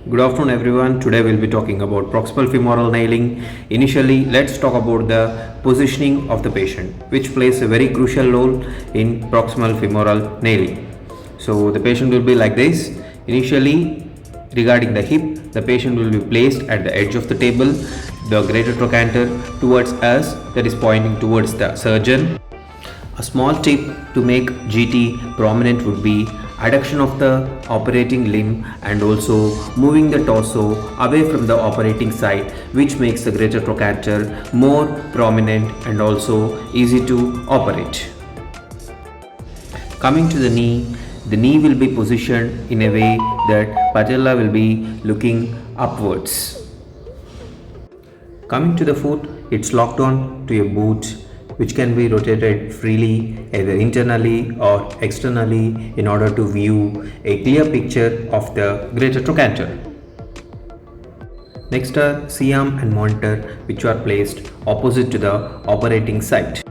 Good afternoon everyone. Today we'll be talking about proximal femoral nailing. Initially, let's talk about the positioning of the patient, which plays a very crucial role in proximal femoral nailing. So the patient will be like this. Initially, regarding the hip, the patient will be placed at the edge of the table, the greater trochanter towards us, that is pointing towards the surgeon. A small tip to make GT prominent would be adduction of the operating limb and also moving the torso away from the operating side, which makes the greater trochanter more prominent and also easy to operate. Coming to the knee will be positioned in a way that patella will be looking upwards. Coming to the foot, it's locked on to a boot which can be rotated freely either internally or externally in order to view a clear picture of the greater trochanter. Next are C-arm and monitor, which are placed opposite to the operating site.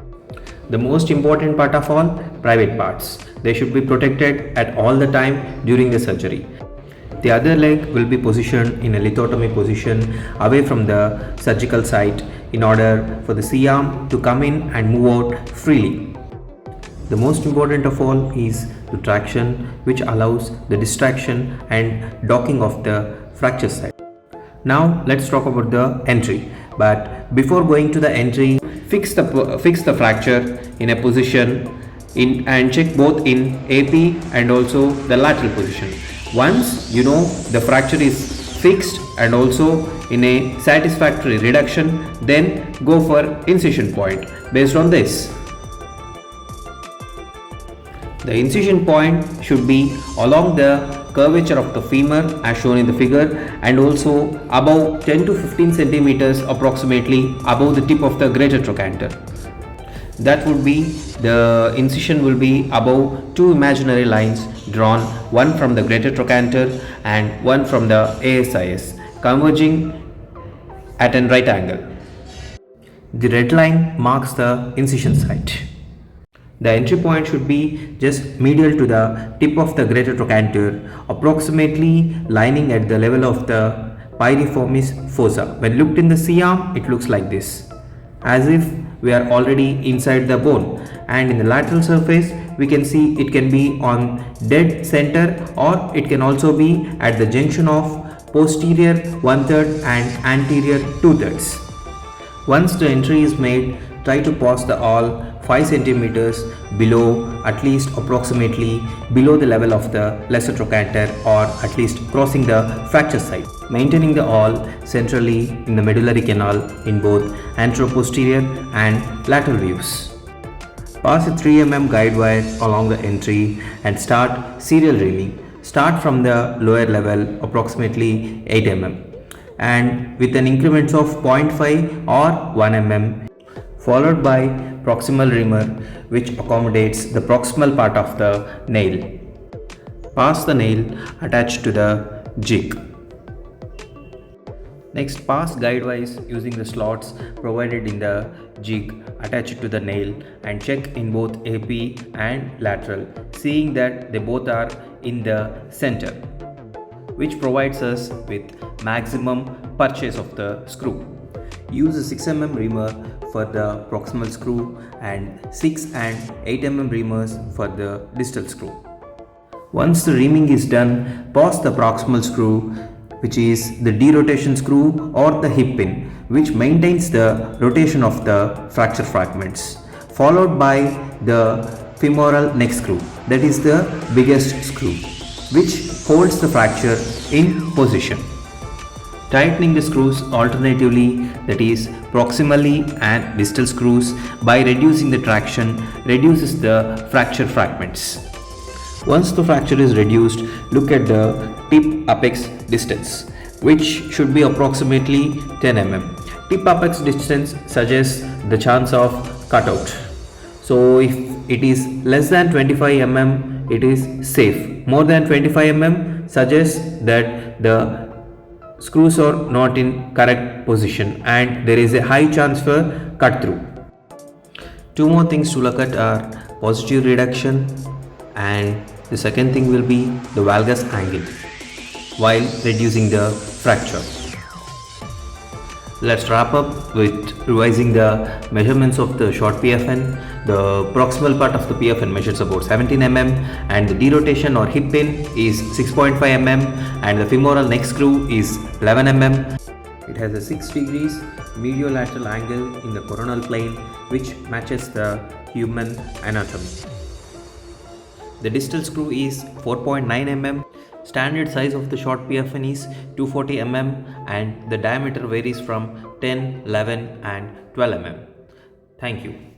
The most important part of all, private parts. They should be protected at all the time during the surgery. The other leg will be positioned in a lithotomy position away from the surgical site in order for the C-arm to come in and move out freely. The most important of all is the traction, which allows the distraction and docking of the fracture site. Now let's talk about the entry. But before going to the entry, fix the fracture in a position and check both in AP and also the lateral position. Once you know the fracture is fixed and also in a satisfactory reduction, then go for incision point based on this. The incision point should be along the curvature of the femur as shown in the figure and also above 10 to 15 centimeters approximately above the tip of the greater trochanter. That would be, the incision will be above two imaginary lines drawn, one from the greater trochanter and one from the ASIS, converging at a right angle. The red line marks the incision site. The entry point should be just medial to the tip of the greater trochanter, approximately lining at the level of the piriformis fossa. When looked in the C-arm, it looks like this, as if we are already inside the bone, and in the lateral surface we can see it can be on dead center or it can also be at the junction of posterior 1/3 and anterior 2/3. Once the entry is made, try to pause the awl 5 centimeters below, at least approximately below the level of the lesser trochanter or at least crossing the fracture site. Maintaining the awl centrally in the medullary canal in both anteroposterior and lateral views. Pass a 3 mm guide wire along the entry and start serial reaming. Start from the lower level approximately 8 mm and with an increments of 0.5 or 1 mm, followed by proximal reamer, which accommodates the proximal part of the nail. Pass the nail attached to the jig. Next, pass guide-wise using the slots provided in the jig attached to the nail and check in both AP and lateral, seeing that they both are in the center, which provides us with maximum purchase of the screw. Use a 6 mm reamer for the proximal screw and 6 and 8 mm reamers for the distal screw. Once the reaming is done, pause the proximal screw, which is the derotation screw or the hip pin, which maintains the rotation of the fracture fragments, followed by the femoral neck screw, that is the biggest screw, which holds the fracture in position. Tightening the screws alternatively, that is proximally and distal screws, by reducing the traction reduces the fracture fragments. Once the fracture is reduced, look at the tip apex distance, which should be approximately 10 mm. Tip apex distance suggests the chance of cutout. So if it is less than 25 mm, it is safe. More than 25 mm suggests that the screws are not in correct position and there is a high chance for cut through. Two more things to look at are positive reduction and the second thing will be the valgus angle. while reducing the fracture. Let's wrap up with revising the measurements of the short PFN. The proximal part of the PFN measures about 17 mm and the derotation or hip pin is 6.5 mm and the femoral neck screw is 11 mm. It has a 6 degrees mediolateral angle in the coronal plane which matches the human anatomy. The distal screw is 4.9 mm. Standard size of the short PFN is 240 mm and the diameter varies from 10, 11 and 12 mm. Thank you.